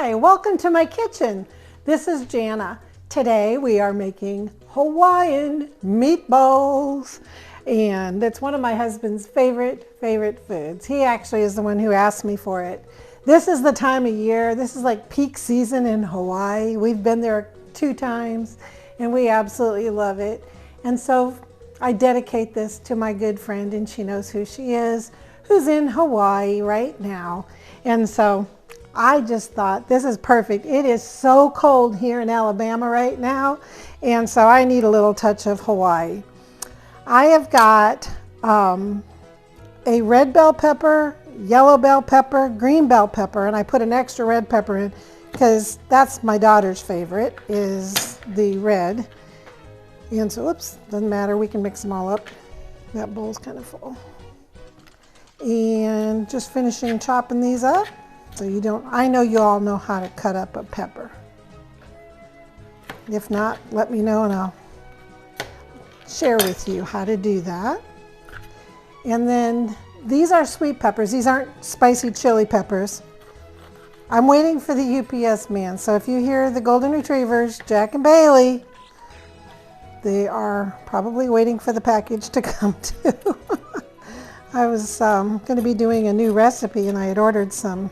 Hi, welcome to my kitchen. This is Jana. Today we are making Hawaiian meatballs, and it's one of my husband's favorite foods. He actually is the one who asked me for it. This is the time of year. This is like peak season in Hawaii. We've been there 2 times and we absolutely love it. And so I dedicate this to my good friend, and she knows who she is, who's in Hawaii right now. And so I just thought this is perfect. It is so cold here in Alabama right now, and so I need a little touch of Hawaii. I have got a red bell pepper, yellow bell pepper, green bell pepper, and I put an extra red pepper in because that's my daughter's favorite, is the red. And so, oops, doesn't matter, we can mix them all up. That bowl's kind of full. And just finishing chopping these up. So you don't, I know you all know how to cut up a pepper. If not, let me know and I'll share with you how to do that. And then these are sweet peppers. These aren't spicy chili peppers. I'm waiting for the UPS man. So if you hear the golden retrievers, Jack and Bailey, they are probably waiting for the package to come too. I was going to be doing a new recipe and I had ordered some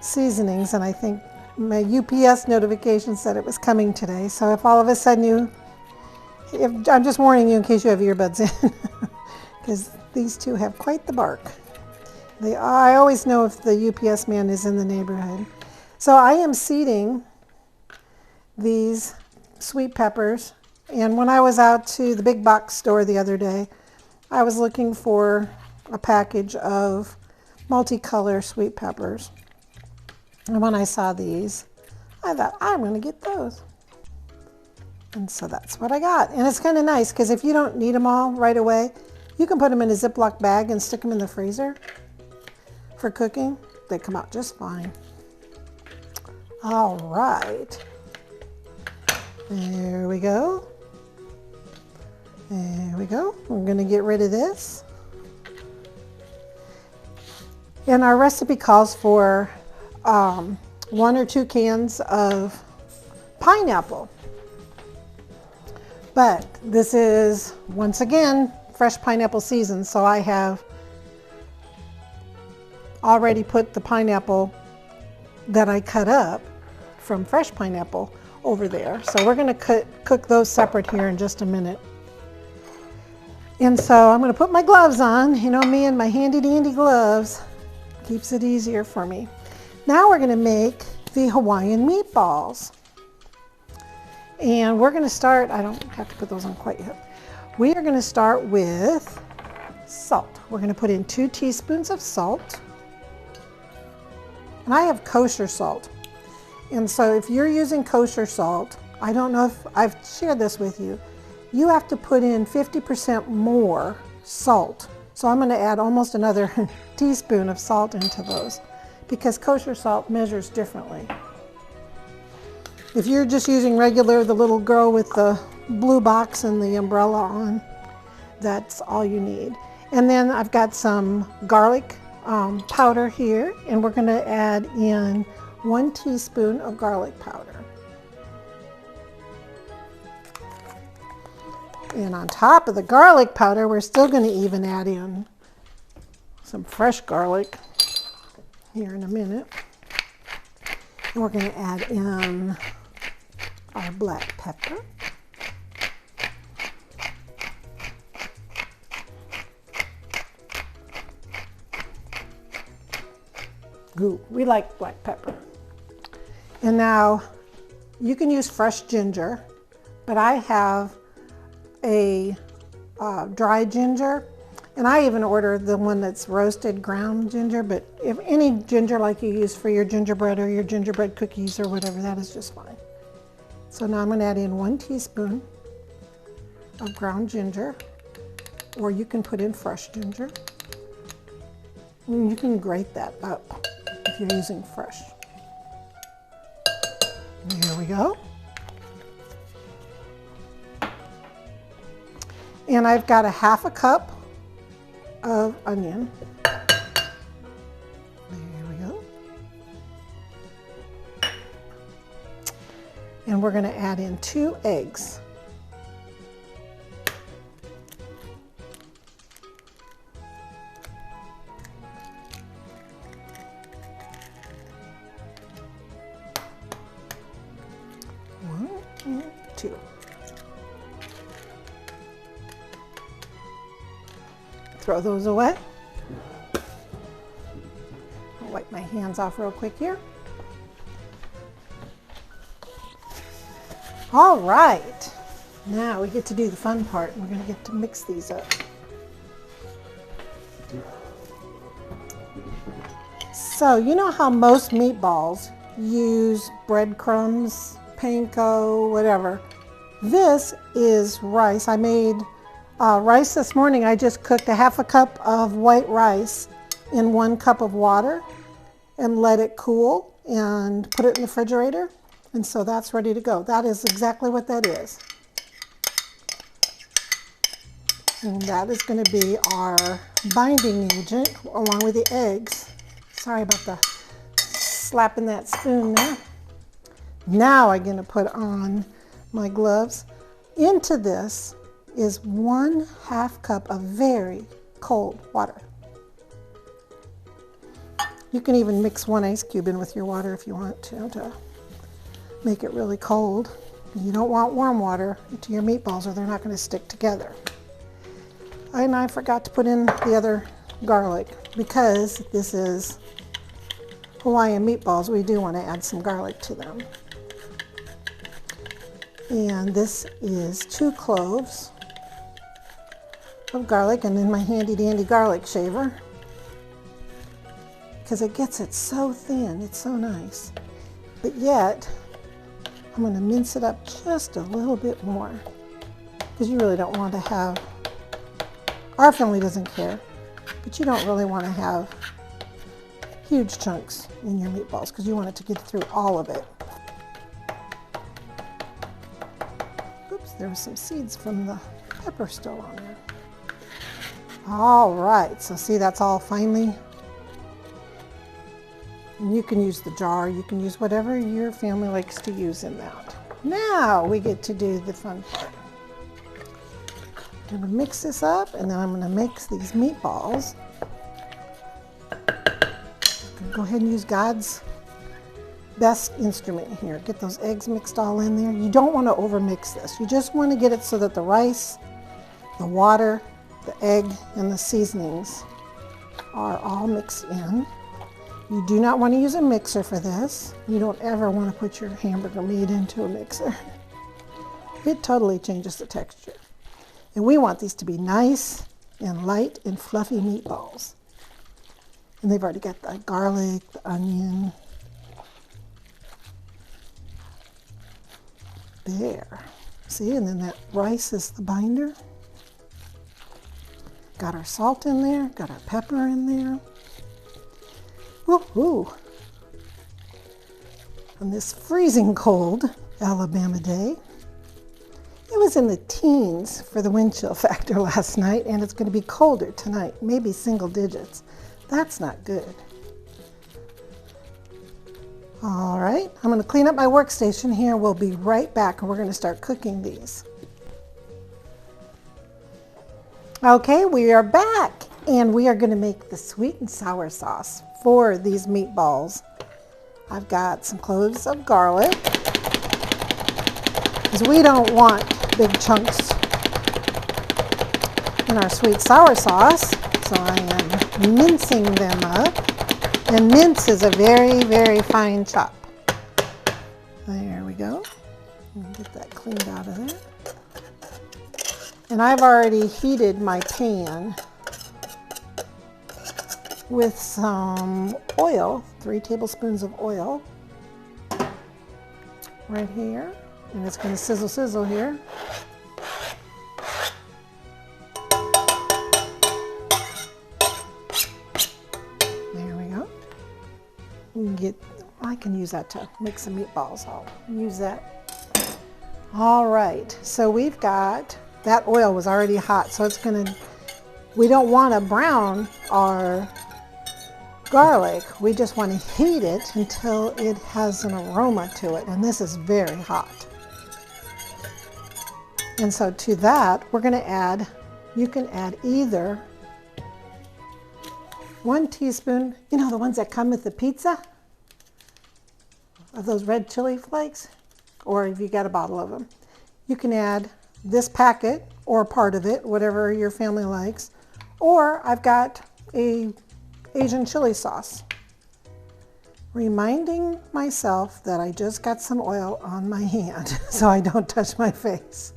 seasonings, and I think my UPS notification said it was coming today. So if all of a sudden I'm just warning you in case you have earbuds in, because these two have quite the bark. I always know if the UPS man is in the neighborhood. So I am seeding these sweet peppers, and when I was out to the big box store the other day, I was looking for a package of multicolor sweet peppers. And when I saw these, I thought, I'm going to get those. And so that's what I got. And it's kind of nice because if you don't need them all right away, you can put them in a Ziploc bag and stick them in the freezer for cooking. They come out just fine. All right. There we go. There we go. We're going to get rid of this. And our recipe calls for 1 or 2 cans of pineapple. But this is, once again, fresh pineapple season, so I have already put the pineapple that I cut up from fresh pineapple over there. So we're going to cook those separate here in just a minute. And so I'm going to put my gloves on. You know me and my handy dandy gloves. Keeps it easier for me. Now we're going to make the Hawaiian meatballs. And we're going to start, I don't have to put those on quite yet. We are going to start with salt. We're going to put in 2 teaspoons of salt. And I have kosher salt. And so if you're using kosher salt, I don't know if I've shared this with you, you have to put in 50% more salt. So I'm going to add almost another teaspoon of salt into those, because kosher salt measures differently. If you're just using regular, the little girl with the blue box and the umbrella on, that's all you need. And then I've got some garlic powder here, and we're going to add in 1 teaspoon of garlic powder. And on top of the garlic powder, we're still going to even add in some fresh garlic here in a minute. And we're going to add in our black pepper. Ooh, we like black pepper. And now you can use fresh ginger, but I have a dry ginger, and I even ordered the one that's roasted ground ginger, but if any ginger like you use for your gingerbread or your gingerbread cookies or whatever, that is just fine. So now I'm going to add in 1 teaspoon of ground ginger, or you can put in fresh ginger. And you can grate that up if you're using fresh. There we go. And I've got a 1/2 cup of onion. There we go. And we're going to add in 2 eggs. One and 2. Throw those away. I'll wipe my hands off real quick here. All right, now we get to do the fun part. We're going to get to mix these up. So you know how most meatballs use breadcrumbs, panko, whatever. This is rice. I made rice this morning. I just cooked a half a cup of white rice in 1 cup of water and let it cool and put it in the refrigerator. And so that's ready to go. That is exactly what that is. And that is going to be our binding agent along with the eggs. Sorry about the slapping that spoon there. Now I'm going to put on my gloves. Into this is 1/2 cup of very cold water. You can even mix 1 ice cube in with your water if you want to make it really cold. You don't want warm water to your meatballs or they're not going to stick together. And I forgot to put in the other garlic because this is Hawaiian meatballs. We do want to add some garlic to them. And this is 2 cloves of garlic, and then my handy dandy garlic shaver, because it gets it so thin. It's so nice. But yet I'm going to mince it up just a little bit more, because you really don't want to have, our family doesn't care, but you don't really want to have huge chunks in your meatballs because you want it to get through all of it. Oops, there were some seeds from the pepper still on there. All right, so see, that's all finely. And you can use the jar, you can use whatever your family likes to use in that. Now we get to do the fun part. I'm gonna mix this up, and then I'm gonna mix these meatballs. Go ahead and use God's best instrument here. Get those eggs mixed all in there. You don't want to overmix this. You just want to get it so that the rice, the water, the egg, and the seasonings are all mixed in. You do not want to use a mixer for this. You don't ever want to put your hamburger meat into a mixer. It totally changes the texture. And we want these to be nice and light and fluffy meatballs. And they've already got the garlic, the onion. There. See, and then that rice is the binder. Got our salt in there, got our pepper in there. Woohoo! On this freezing cold Alabama day, it was in the teens for the wind chill factor last night, and it's going to be colder tonight, maybe single digits. That's not good. All right, I'm going to clean up my workstation here. We'll be right back, and we're going to start cooking these. Okay, we are back, and we are going to make the sweet and sour sauce for these meatballs. I've got some cloves of garlic, because we don't want big chunks in our sweet sour sauce, so I am mincing them up. And mince is a very, very fine chop. There we go. Get that cleaned out of there. And I've already heated my pan with some oil, 3 tablespoons of oil right here. And it's going to sizzle, sizzle here. There we go. You can get, I can use that to make some meatballs. I'll use that. All right, so we've got, that oil was already hot, so it's going to, we don't want to brown our garlic. We just want to heat it until it has an aroma to it, and this is very hot. And so to that, we're going to add, you can add either 1 teaspoon, you know, the ones that come with the pizza, of those red chili flakes, or if you got a bottle of them. You can add this packet or part of it, whatever your family likes, or I've got a Asian chili sauce. Reminding myself that I just got some oil on my hand so I don't touch my face.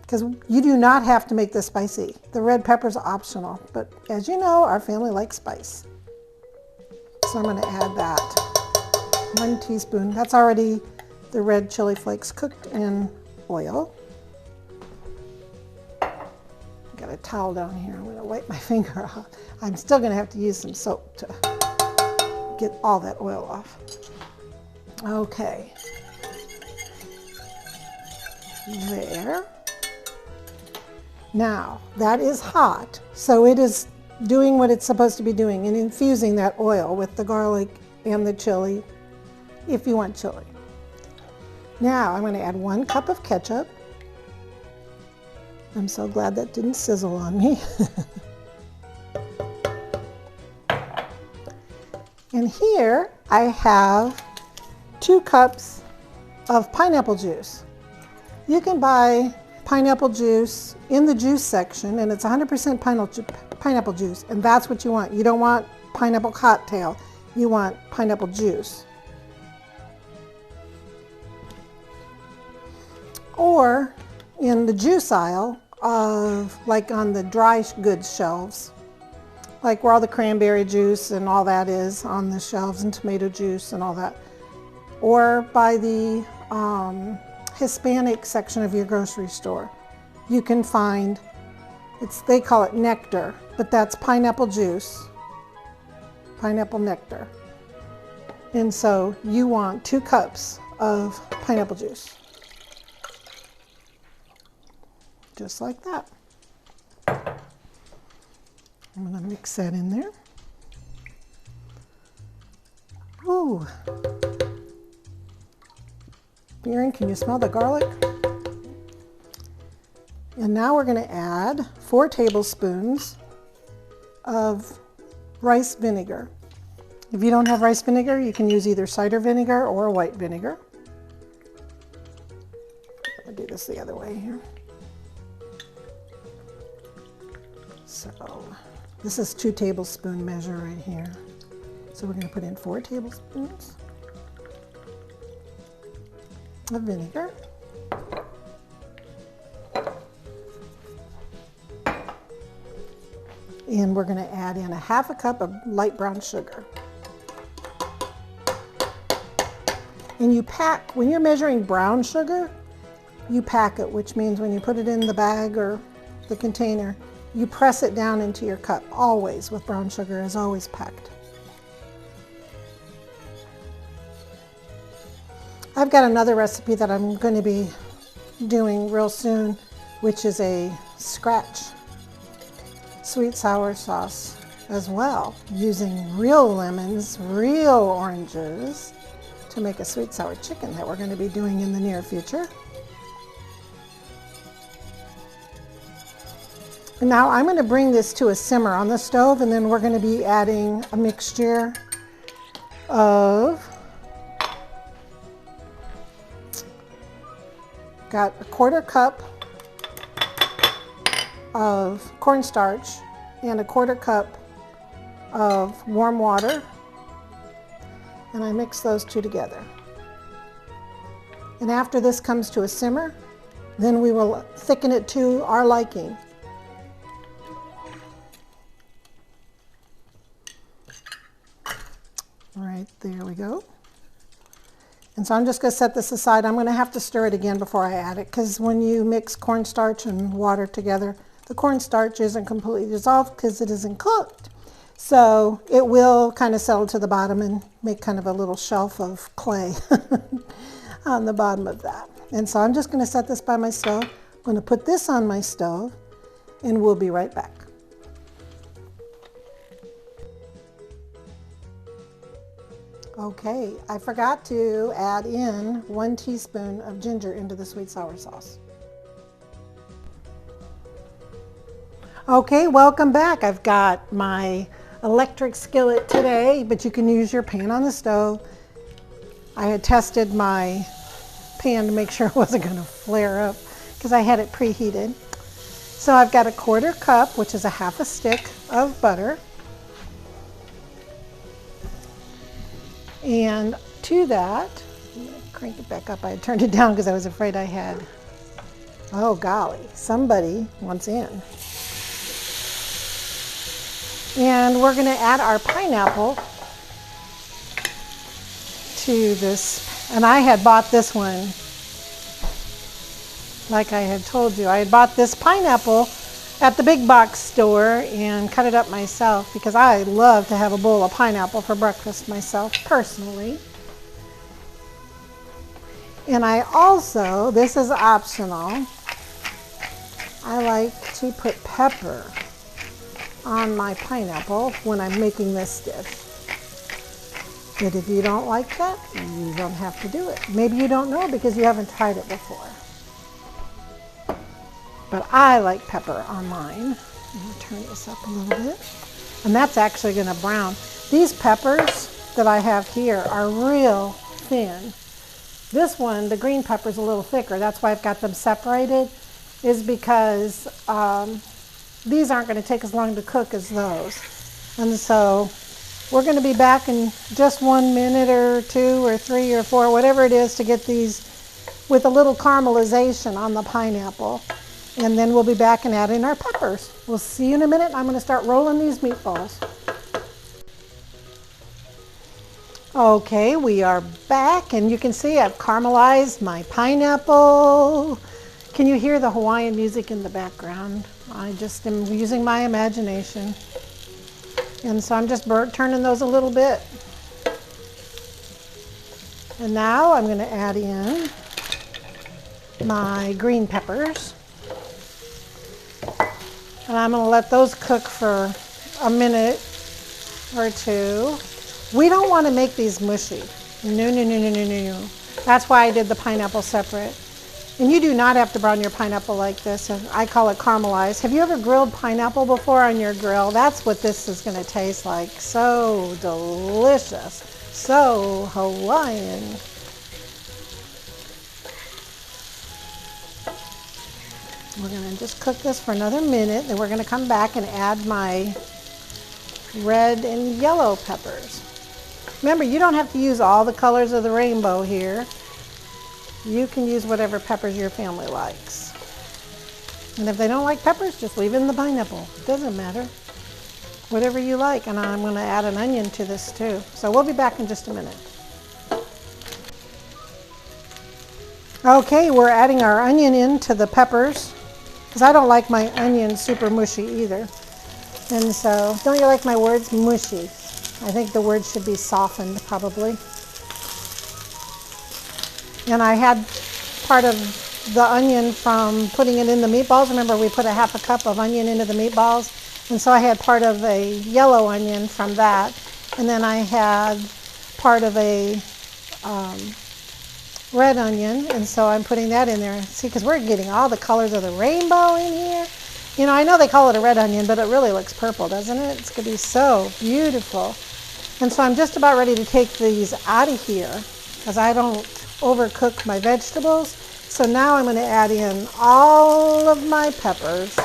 Because you do not have to make this spicy. The red pepper's optional, but as you know, our family likes spice. So I'm going to add that. 1 teaspoon. That's already the red chili flakes cooked in oil. I've got a towel down here. I'm going to wipe my finger off. I'm still going to have to use some soap to get all that oil off. Okay. There. Now, that is hot, so it is doing what it's supposed to be doing and infusing that oil with the garlic and the chili, if you want chili. Now, I'm going to add 1 cup of ketchup. I'm so glad that didn't sizzle on me. And here I have 2 cups of pineapple juice. You can buy pineapple juice in the juice section, and it's 100% pineapple juice, and that's what you want. You don't want pineapple cocktail, you want pineapple juice. Or in the juice aisle of, like on the dry goods shelves, like where all the cranberry juice and all that is on the shelves, and tomato juice and all that. Or by the Hispanic section of your grocery store, you can find, they call it nectar, but that's pineapple juice, pineapple nectar. And so you want 2 cups of pineapple juice. Just like that. I'm going to mix that in there. Ooh. Erin, can you smell the garlic? And now we're going to add 4 tablespoons of rice vinegar. If you don't have rice vinegar, you can use either cider vinegar or white vinegar. I'll do this the other way here. So this is 2 tablespoon measure right here. So we're going to put in 4 tablespoons of vinegar. And we're going to add in 1/2 cup of light brown sugar. And you pack, when you're measuring brown sugar, you pack it, which means when you put it in the bag or the container, you press it down into your cup, always with brown sugar, is always packed. I've got another recipe that I'm going to be doing real soon, which is a scratch sweet sour sauce as well, using real lemons, real oranges, to make a sweet sour chicken that we're going to be doing in the near future. And now I'm going to bring this to a simmer on the stove, and then we're going to be adding a mixture of, got a 1/4 cup of cornstarch and a 1/4 cup of warm water, and I mix those 2 together. And after this comes to a simmer, then we will thicken it to our liking. Right, there we go. And so I'm just going to set this aside. I'm going to have to stir it again before I add it, because when you mix cornstarch and water together, the cornstarch isn't completely dissolved because it isn't cooked. So it will kind of settle to the bottom and make kind of a little shelf of clay on the bottom of that. And so I'm just going to set this by my stove. I'm going to put this on my stove, and we'll be right back. Okay, I forgot to add in 1 teaspoon of ginger into the sweet sour sauce. Okay, welcome back. I've got my electric skillet today, but you can use your pan on the stove. I had tested my pan to make sure it wasn't going to flare up because I had it preheated. So I've got a 1/4 cup, which is a 1/2 stick of butter. And to that, I'm going to crank it back up. I had turned it down because I was afraid I had, oh golly, somebody wants in. And we're going to add our pineapple to this. And I had bought this one, like I had told you. I had bought this pineapple at the big box store and cut it up myself because I love to have a bowl of pineapple for breakfast myself, personally. And I also, this is optional, I like to put pepper on my pineapple when I'm making this dish. But if you don't like that, you don't have to do it. Maybe you don't know because you haven't tried it before. But I like pepper on mine. I'm going to turn this up a little bit. And that's actually going to brown. These peppers that I have here are real thin. This one, the green pepper, is a little thicker. That's why I've got them separated, is because these aren't going to take as long to cook as those. And so we're going to be back in just 1 minute or 2 or 3 or 4, whatever it is, to get these with a little caramelization on the pineapple. And then we'll be back and add in our peppers. We'll see you in a minute. I'm going to start rolling these meatballs. Okay, we are back, and you can see I've caramelized my pineapple. Can you hear the Hawaiian music in the background? I just am using my imagination. And so I'm just turning those a little bit. And now I'm going to add in my green peppers. And I'm going to let those cook for a minute or 2. We don't want to make these mushy. No, no, no, no, no, no, no. That's why I did the pineapple separate. And you do not have to brown your pineapple like this. I call it caramelized. Have you ever grilled pineapple before on your grill? That's what this is going to taste like. So delicious. So Hawaiian. We're going to just cook this for another minute. Then we're going to come back and add my red and yellow peppers. Remember, you don't have to use all the colors of the rainbow here. You can use whatever peppers your family likes. And if they don't like peppers, just leave in the pineapple. It doesn't matter. Whatever you like. And I'm going to add an onion to this too. So we'll be back in just a minute. Okay, we're adding our onion into the peppers because I don't like my onions super mushy either. And so, don't you like my words? Mushy. I think the word should be softened probably. And I had part of the onion from putting it in the meatballs. Remember, we put a 1/2 cup of onion into the meatballs. And so I had part of a yellow onion from that. And then I had part of a red onion. And so I'm putting that in there. See, because we're getting all the colors of the rainbow in here. You know, I know they call it a red onion, but it really looks purple, doesn't it? It's going to be so beautiful. And so I'm just about ready to take these out of here because I don't overcook my vegetables. So now I'm going to add in all of my peppers,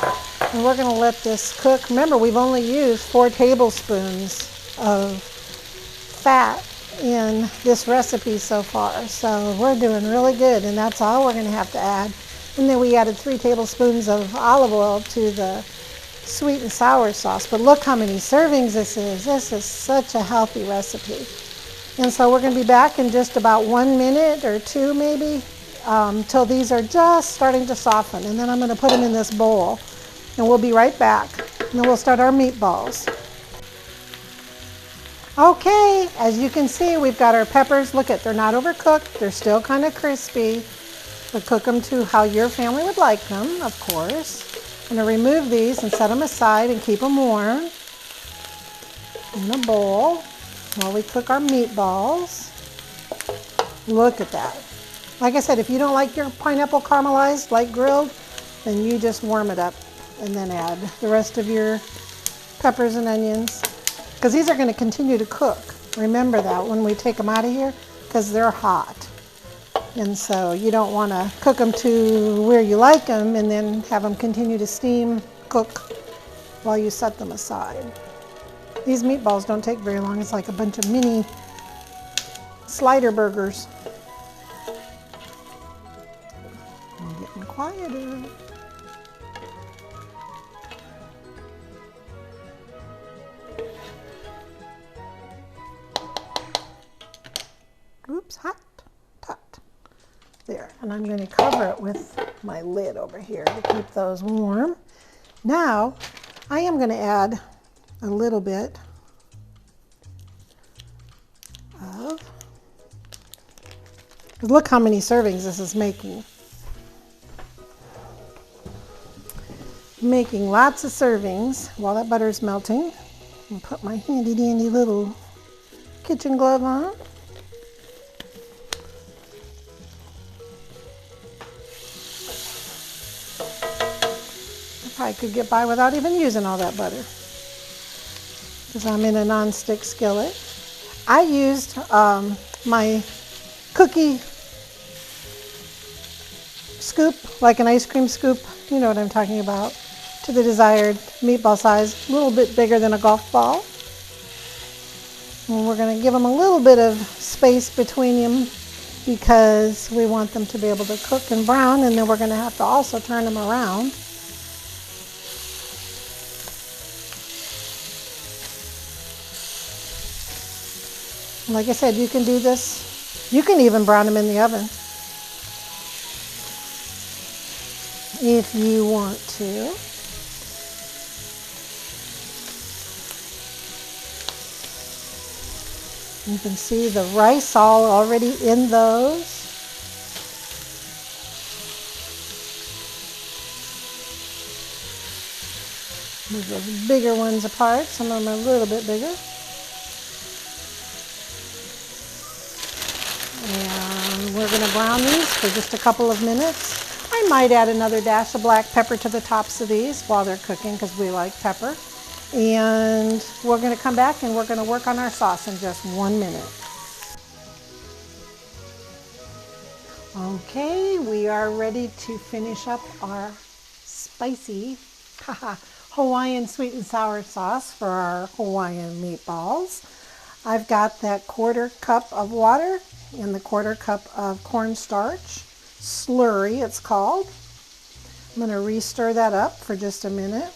and we're going to let this cook. Remember, we've only used 4 tablespoons of fat in this recipe so far. So we're doing really good, and that's all we're going to have to add. And then we added 3 tablespoons of olive oil to the sweet and sour sauce. But look how many servings this is. This is such a healthy recipe. And so we're going to be back in just about 1 minute or 2 maybe, till these are just starting to soften. And then I'm going to put them in this bowl. And we'll be right back. And then we'll start our meatballs. Okay, as you can see, we've got our peppers. Look at, they're not overcooked. They're still kind of crispy. But cook them to how your family would like them, of course. I'm going to remove these and set them aside and keep them warm in a bowl while we cook our meatballs. Look at that. Like I said, if you don't like your pineapple caramelized, like grilled, then you just warm it up and then add the rest of your peppers and onions, because these are going to continue to cook. Remember that when we take them out of here, because they're hot. And so you don't want to cook them to where you like them and then have them continue to steam, cook while you set them aside. These meatballs don't take very long. It's like a bunch of mini slider burgers. I'm getting quieter. Oops, hot. There, and I'm going to cover it with my lid over here to keep those warm. Now, I am going to add a little bit of, look how many servings this is making. Making lots of servings while that butter is melting. I'll put my handy dandy little kitchen glove on. I could get by without even using all that butter, because I'm in a non-stick skillet. I used my cookie scoop, like an ice cream scoop, you know what I'm talking about, to the desired meatball size, a little bit bigger than a golf ball. And we're going to give them a little bit of space between them because we want them to be able to cook and brown, and then we're going to have to also turn them around. Like I said, you can do this. You can even brown them in the oven if you want to. You can see the rice all already in those. Move those bigger ones apart. Some of them are a little bit bigger. And we're going to brown these for just a couple of minutes. I might add another dash of black pepper to the tops of these while they're cooking, because we like pepper. And we're going to come back and we're going to work on our sauce in just 1 minute. Okay, we are ready to finish up our spicy Hawaiian sweet and sour sauce for our Hawaiian meatballs. I've got that 1/4 cup of water and the 1/4 cup of cornstarch, slurry it's called. I'm going to re-stir that up for just a minute.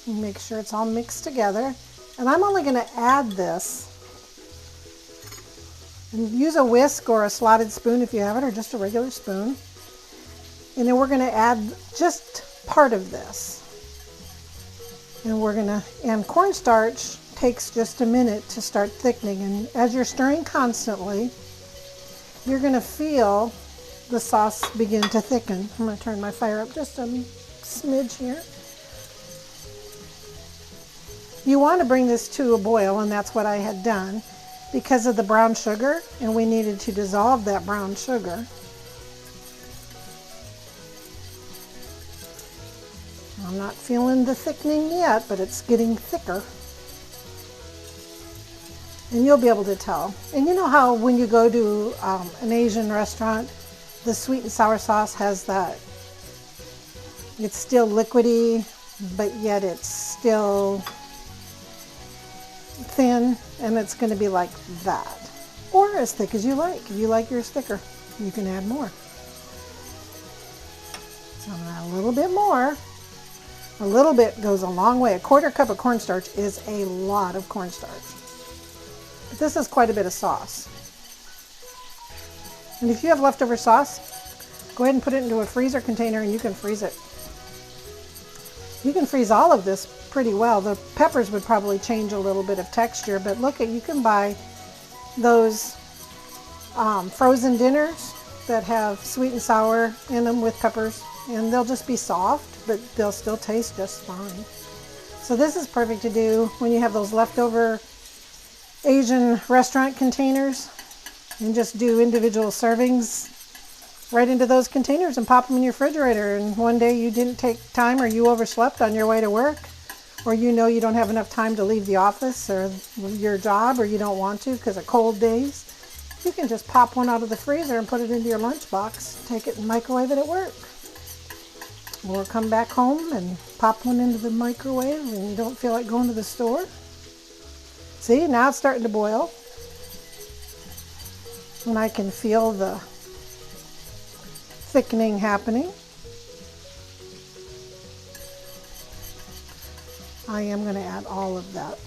Make sure it's all mixed together. And I'm only going to add this. And use a whisk or a slotted spoon if you have it, or just a regular spoon. And then we're going to add just part of this. And cornstarch takes just a minute to start thickening, and as you're stirring constantly, you're going to feel the sauce begin to thicken. I'm going to turn my fire up just a smidge here. You want to bring this to a boil, and that's what I had done because of the brown sugar, and we needed to dissolve that brown sugar. I'm not feeling the thickening yet, but it's getting thicker. And you'll be able to tell. And you know how when you go to an Asian restaurant, the sweet and sour sauce has that, it's still liquidy, but yet it's still thin, and it's going to be like that. Or as thick as you like. If you like yours thicker, you can add more. So I'm going to add a little bit more. A little bit goes a long way. A 1/4 cup of cornstarch is a lot of cornstarch. But this is quite a bit of sauce. And if you have leftover sauce, go ahead and put it into a freezer container and you can freeze it. You can freeze all of this pretty well. The peppers would probably change a little bit of texture, but look, you can buy those frozen dinners that have sweet and sour in them with peppers, and they'll just be soft, but they'll still taste just fine. So this is perfect to do when you have those leftover Asian restaurant containers, and just do individual servings right into those containers and pop them in your refrigerator. And one day you didn't take time, or you overslept on your way to work, or you know you don't have enough time to leave the office or your job, or you don't want to because of cold days, you can just pop one out of the freezer and put it into your lunchbox, take it and microwave it at work. Or come back home and pop one into the microwave and you don't feel like going to the store. See, now it's starting to boil. And I can feel the thickening happening. I am going to add all of that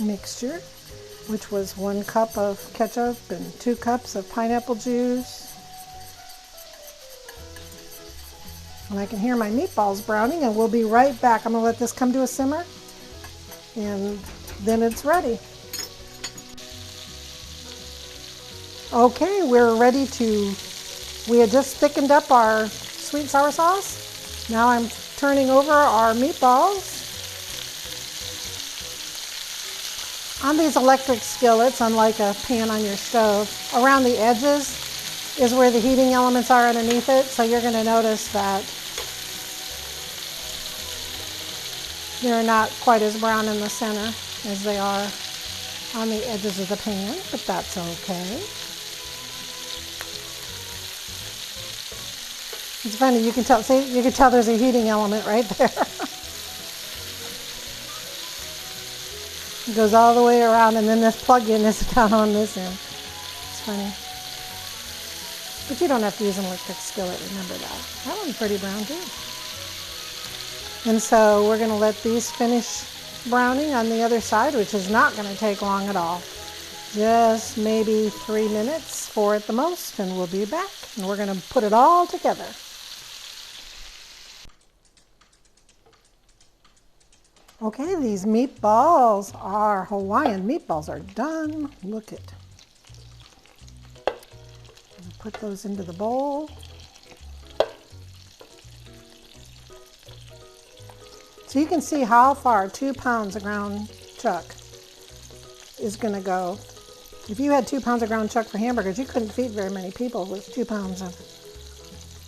mixture, which was 1 cup of ketchup and 2 cups of pineapple juice. And I can hear my meatballs browning, and we'll be right back. I'm going to let this come to a simmer, and then it's ready. Okay, we're ready to, we had just thickened up our sweet and sour sauce. Now I'm turning over our meatballs. On these electric skillets, unlike a pan on your stove, around the edges is where the heating elements are underneath it. So you're going to notice that they're not quite as brown in the center as they are on the edges of the pan, but that's okay. It's funny, you can tell, see, you can tell there's a heating element right there. It goes all the way around, and then this plug-in is down on this end. It's funny. But you don't have to use an electric skillet, remember that. That one's pretty brown too. And so we're gonna let these finish browning on the other side, which is not gonna take long at all. Just maybe 3 minutes, 4 at the most, and we'll be back. And we're gonna put it all together. Okay, these meatballs, our Hawaiian meatballs, are done. Look it. Put those into the bowl. So you can see how far 2 pounds of ground chuck is going to go. If you had 2 pounds of ground chuck for hamburgers, you couldn't feed very many people with 2 pounds of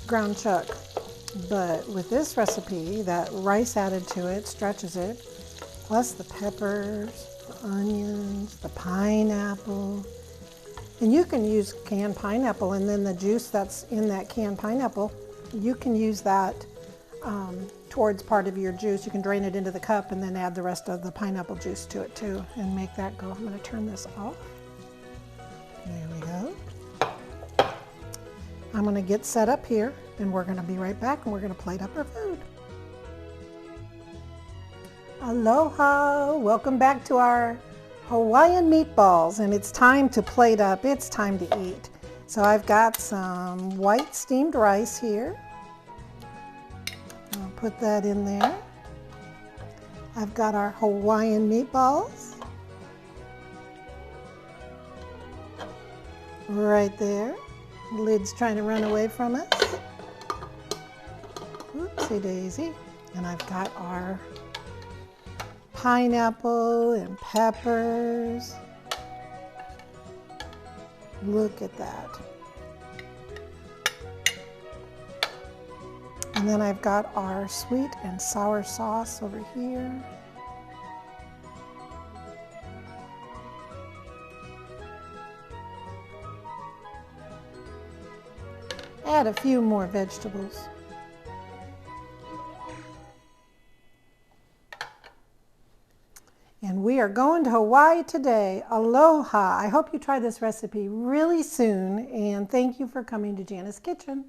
ground chuck. But with this recipe, that rice added to it stretches it, plus the peppers, the onions, the pineapple. And you can use canned pineapple, and then the juice that's in that canned pineapple, you can use that towards part of your juice. You can drain it into the cup and then add the rest of the pineapple juice to it too and make that go. I'm going to turn this off. There we go. I'm going to get set up here, and we're going to be right back, and we're going to plate up our food. Aloha! Welcome back to our Hawaiian meatballs, and it's time to plate up. It's time to eat. So I've got some white steamed rice here. I'll put that in there. I've got our Hawaiian meatballs right there. The lid's trying to run away from us. Oopsie daisy. And I've got our pineapple and peppers. Look at that. And then I've got our sweet and sour sauce over here. Add a few more vegetables. And we are going to Hawaii today. Aloha! I hope you try this recipe really soon, and thank you for coming to Jana's Kitchen.